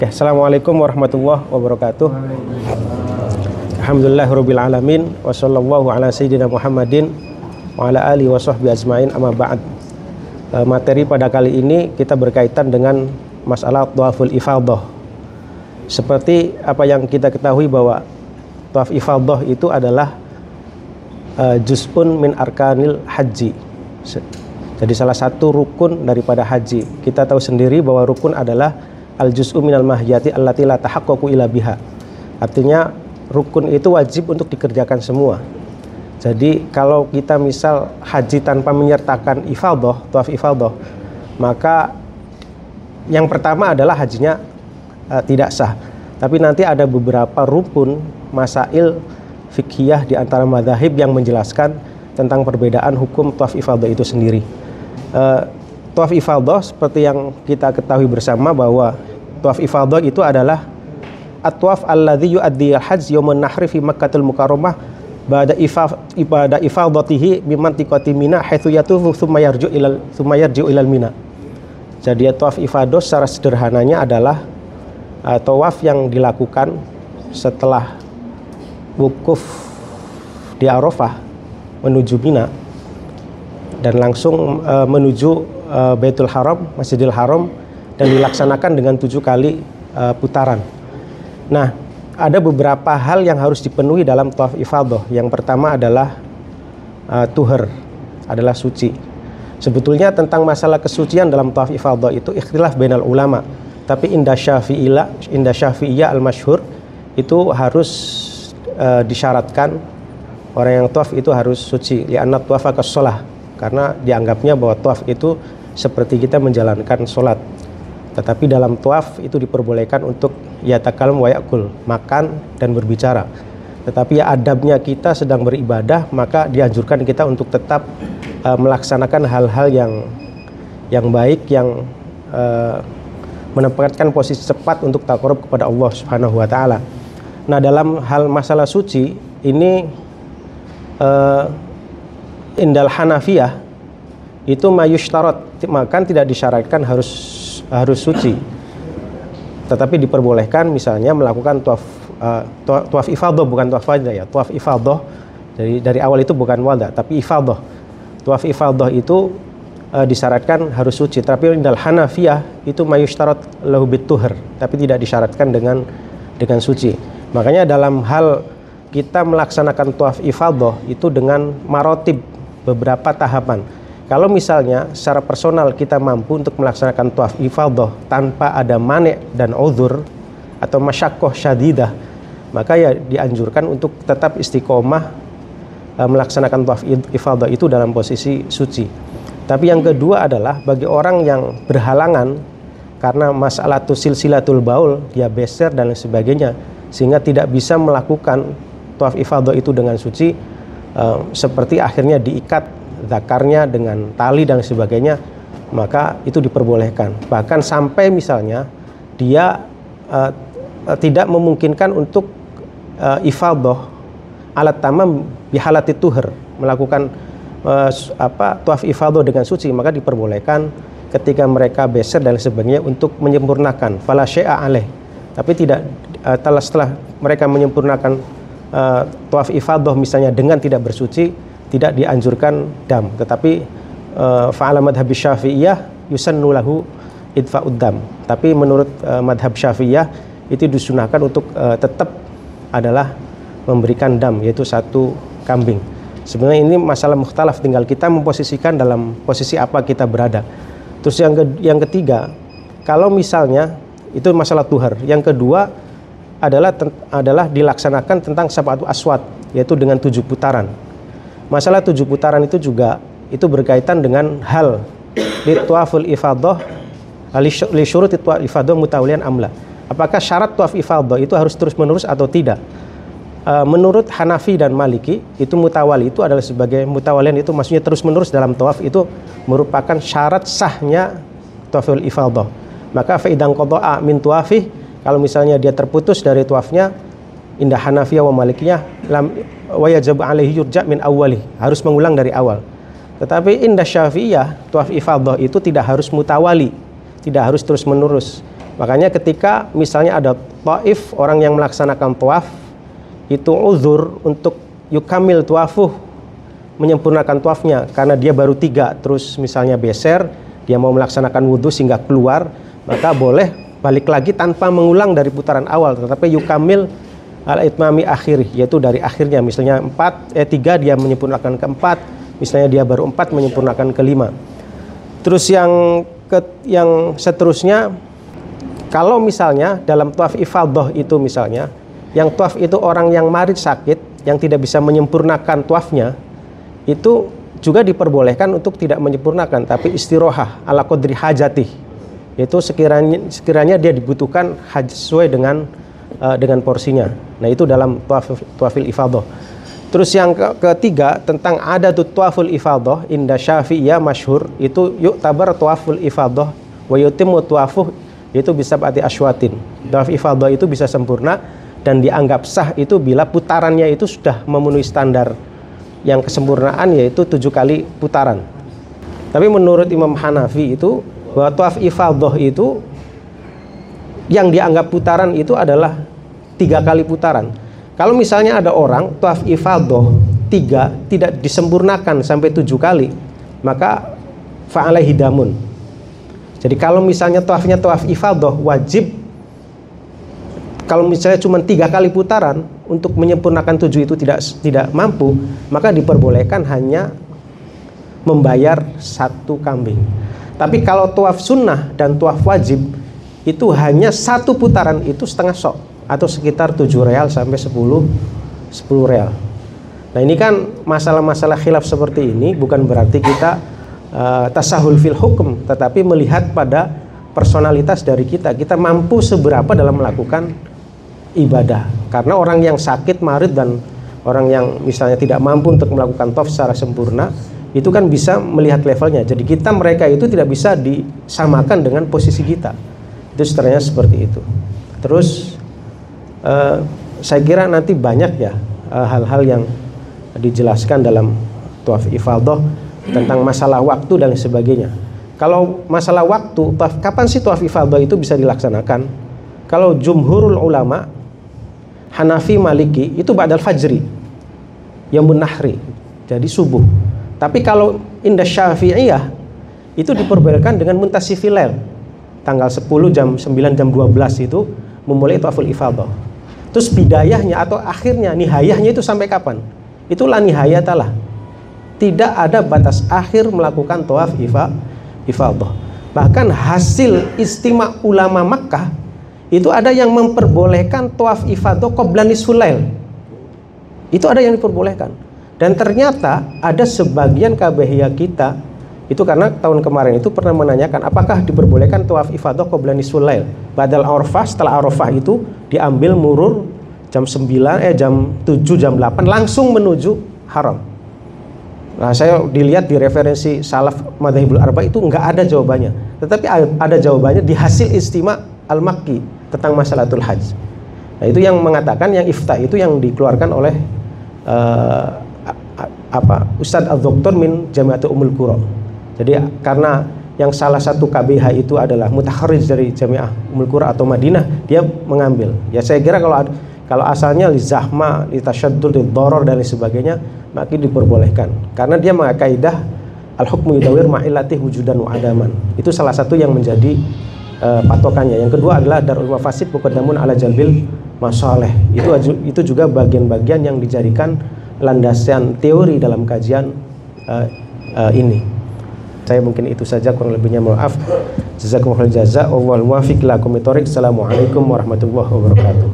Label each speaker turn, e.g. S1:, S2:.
S1: Oke, assalamualaikum warahmatullahi wabarakatuh. Alhamdulillahirabbil alamin wa sallallahu ala sayyidina Muhammadin wa ala alihi wa sahbihi ajmain, amma ba'd. Materi pada kali ini kita berkaitan dengan masalah tawaful ifadah. Seperti apa yang kita ketahui bahwa tawaf ifadah itu adalah juz'un min arkanil haji. Jadi salah satu rukun daripada haji. Kita tahu sendiri bahwa rukun adalah al-juz'u minal mahiyati allati la tahaqqaqu illa biha. Artinya rukun itu wajib untuk dikerjakan semua. Jadi kalau kita misal haji tanpa menyertakan ifadah, tawaf ifadah, maka yang pertama adalah hajinya tidak sah. Tapi nanti ada beberapa rukun masail fiqhiyah di antara madzhab yang menjelaskan tentang perbedaan hukum tawaf ifadah itu sendiri. Tawaf ifadah seperti yang kita ketahui bersama bahwa tawaf ifadah itu adalah at-tawaf alladzi yu'addi al-hajj yaumun nahri fi Makkahil Mukarramah ba'da ifadatihi min mantiqati Mina haitsu yatufu tsumma yarji'u ilal Mina. Jadi tawaf ifadah secara sederhananya adalah tawaf yang dilakukan setelah wukuf di Arafah menuju Mina dan langsung menuju Baitul Haram, Masjidil Haram, dan dilaksanakan dengan 7 kali putaran. Nah, ada beberapa hal yang harus dipenuhi dalam tawaf ifadah. Yang pertama adalah tuhur, adalah suci. Sebetulnya tentang masalah kesucian dalam tawaf ifadah itu ikhtilaf bainal ulama. Tapi inda Syafi'iyah al-masyhur itu harus disyaratkan orang yang tawaf itu harus suci. Li'anna tawafa kas-shalah, karena dianggapnya bahwa tawaf itu seperti kita menjalankan sholat. Tetapi dalam tawaf itu diperbolehkan untuk yatakalam wa yakul, makan dan berbicara. Tetapi ya adabnya kita sedang beribadah, maka dianjurkan kita untuk tetap melaksanakan hal-hal yang baik, yang menempatkan posisi tepat untuk taqarrub kepada Allah Subhanahu wa taala. Nah, dalam hal masalah suci ini indal Hanafiyah itu mayushtarat, makan tidak disyaratkan harus suci, tetapi diperbolehkan misalnya melakukan tawaf ifadah, bukan tawaf wada ya, tawaf ifadah. Jadi dari awal itu bukan wada tapi ifadah. Tawaf ifadah itu disyaratkan harus suci, tapi indal Hanafiyah itu mayushtarat lahu bituhur, tapi tidak disyaratkan dengan suci. Makanya dalam hal kita melaksanakan tawaf ifadah itu dengan marotib, beberapa tahapan. Kalau misalnya secara personal kita mampu untuk melaksanakan tawaf ifadah tanpa ada mane' dan uzur atau masyaqqah syadidah, maka ya dianjurkan untuk tetap istiqomah melaksanakan tawaf ifadah itu dalam posisi suci. Tapi yang kedua adalah bagi orang yang berhalangan karena masalah silsilatul baul, dia beser dan lain sebagainya, sehingga tidak bisa melakukan tawaf ifadah itu dengan suci, seperti akhirnya diikat zakarnya dengan tali dan sebagainya, maka itu diperbolehkan. Bahkan sampai misalnya dia tidak memungkinkan untuk ifadah alat tamam bihalati tuhur, melakukan tawaf ifadah dengan suci, maka diperbolehkan ketika mereka beser dan sebagainya untuk menyempurnakan fala syai'a alaih. Tapi tidak setelah mereka menyempurnakan tawaf ifadah misalnya dengan tidak bersuci, tidak dianjurkan dam. Tetapi fa'ala madhab Syafi'iyah yusannu lahu idfa'ud dam. Tapi menurut madhab Syafi'iyah itu disunahkan untuk tetap adalah memberikan dam, yaitu 1 kambing. Sebenarnya ini masalah mukhtalaf, tinggal kita memposisikan dalam posisi apa kita berada. Terus yang ketiga, kalau misalnya itu masalah tuhar. Yang kedua adalah dilaksanakan tentang sab'atu aswat, yaitu dengan 7 putaran. Masalah 7 putaran itu juga itu berkaitan dengan hal li tawaful ifadah li syurut tawaf ifadah mutawalian amla. Apakah syarat tawaf ifadah itu harus terus-menerus atau tidak? Menurut Hanafi dan Maliki itu mutawali itu adalah sebagai mutawalian, itu maksudnya terus-menerus dalam tawaf, itu merupakan syarat sahnya tawaful ifadah. Maka fa idan qada'a min tawafih, kalau misalnya dia terputus dari tawafnya, indah Hanafiyah wa Malikiyah lam wa yajib alaihi yurja min awwali, harus mengulang dari awal. Tetapi indah Syafi'iyah tawaf ifadah itu tidak harus mutawali, tidak harus terus menerus. Makanya ketika misalnya ada taif, orang yang melaksanakan tawaf itu uzur untuk yukamil tawafuh, menyempurnakan tawafnya karena dia baru 3, terus misalnya beser, dia mau melaksanakan wudhu sehingga keluar, maka boleh balik lagi tanpa mengulang dari putaran awal, tetapi yukamil al-itmami akhiri, yaitu dari akhirnya. Misalnya 3 dia menyempurnakan keempat, misalnya dia baru 4 menyempurnakan kelima. Terus yang seterusnya, kalau misalnya dalam tawaf ifadah itu misalnya, yang tawaf itu orang yang marid sakit, yang tidak bisa menyempurnakan tawafnya, itu juga diperbolehkan untuk tidak menyempurnakan, tapi istirahah ala qadri hajatih, yaitu sekiranya dia dibutuhkan sesuai dengan porsinya. Nah, itu dalam tawafil ifadah. Terus yang ketiga tentang adatut tawaful ifadah inda Syafi'iyah masyhur, itu yuktabar tawaful ifadah wa yutimmu tawafuh, itu bisa berarti aswatin. Tawaf ifadah itu bisa sempurna dan dianggap sah itu bila putarannya itu sudah memenuhi standar yang kesempurnaan, yaitu 7 kali putaran. Tapi menurut Imam Hanafi itu bahwa tawaf ifadah itu yang dianggap putaran itu adalah 3 kali putaran. Kalau misalnya ada orang tawaf ifadah 3 tidak disempurnakan sampai 7 kali, maka fa'alaihi damun. Jadi kalau misalnya tawafnya tawaf ifadah wajib, kalau misalnya cuma 3 kali putaran untuk menyempurnakan 7 itu tidak mampu, maka diperbolehkan hanya membayar 1 kambing. Tapi kalau tawaf sunnah dan tawaf wajib itu hanya 1 putaran itu setengah sok, atau sekitar 7 real sampai 10 real. Nah, ini kan masalah-masalah khilaf seperti ini bukan berarti kita tasahul fil hukum, tetapi melihat pada personalitas dari kita mampu seberapa dalam melakukan ibadah. Karena orang yang sakit, marid, dan orang yang misalnya tidak mampu untuk melakukan tawaf secara sempurna, itu kan bisa melihat levelnya. Jadi mereka itu tidak bisa disamakan dengan posisi kita. Itu sebenarnya seperti itu. Terus saya kira nanti banyak ya hal-hal yang dijelaskan dalam tawaf ifadah tentang masalah waktu dan sebagainya. Kalau masalah waktu, kapan sih tawaf ifadah itu bisa dilaksanakan? Kalau jumhurul ulama Hanafi, Maliki itu ba'dal fajri, yamun nahri, jadi subuh. Tapi kalau indah Syafi'iyah itu diperbolehkan dengan muntasifil lail, tanggal 10 jam 9 jam 12 itu memulai tawaful ifadah. Terus bidayahnya atau akhirnya, nihayahnya itu sampai kapan? Itulah nihayatalah. Tidak ada batas akhir melakukan tawaf ifadah. Bahkan hasil istima ulama Makkah itu ada yang memperbolehkan tawaf ifadah qabla nisful lail. Itu ada yang diperbolehkan. Dan ternyata ada sebagian KBHI kita itu, karena tahun kemarin itu pernah menanyakan apakah diperbolehkan tawaf ifadah qabla nisful lail. Badal Arafah, setelah Arafah itu diambil murur jam 9 jam 7 jam 8 langsung menuju haram. Nah, saya dilihat di referensi salaf madzhabul arba itu enggak ada jawabannya. Tetapi ada jawabannya di hasil istima al-Makki tentang masalatul hajj. Nah, itu yang mengatakan, yang iftah itu yang dikeluarkan oleh Ustadz Al-Doktor min Jamiatul Ummul Qura. Jadi karena yang salah satu KBH itu adalah mutakharrij dari Jamiah Ummul Qura atau Madinah, dia mengambil. Ya saya kira kalau asalnya li zahma, li tasyaddud, li dharar dan lain sebagainya, maka diperbolehkan. Karena dia mengakaidah al-hukmu yudawir ma'illatih wujudan wa adaman. Itu salah satu yang menjadi patokannya. Yang kedua adalah darul mafasid muqaddamun ala jalbil masalih. Itu juga bagian-bagian yang dijadikan landasan teori dalam kajian ini. Saya mungkin itu saja, kurang lebihnya maaf. Jazakumullahu jaza wal muwaffiq ila aqwamit thoriq. Assalamualaikum warahmatullahi wabarakatuh.